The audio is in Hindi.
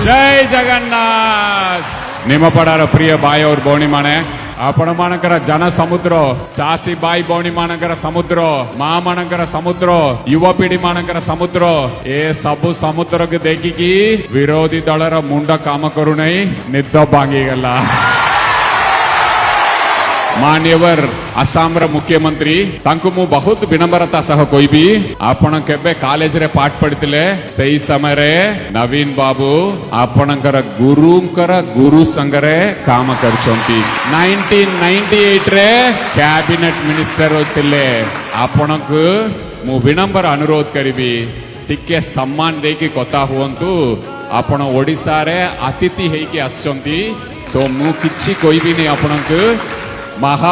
जय जगन्नाथ निमपड़ार प्रिय भाई और भौणी माने आपण मानकर जन समुद्र चासी भाई भौणी मानकर समुद्र माँ मानकर समुद्र युवा पीढ़ी मानकर समुद्र ए सबु समुद्र के देखिकी विरोधी दलर मुंड काम करू नहीं निद भांगी गला मान्यवर आसाम मुख्यमंत्री तांको मु बहुत विनम्रता सह कोई भी आपण केबे कॉलेज रे पाठ पढ़ितिले सही समय रे नवीन बाबू आपणकर गुरुंकर गुरु संगरे काम करछंती 1998 रे कैबिनेट मिनिस्टर होतिले आपणकु मु विनम्र अनुरोध करिबी टिके सम्मान देकी कथा हुअंतु आपण ओडिसा रे अतिथि हेकी आछंती सो मु किछि कोई भी नहीं आपणकु महा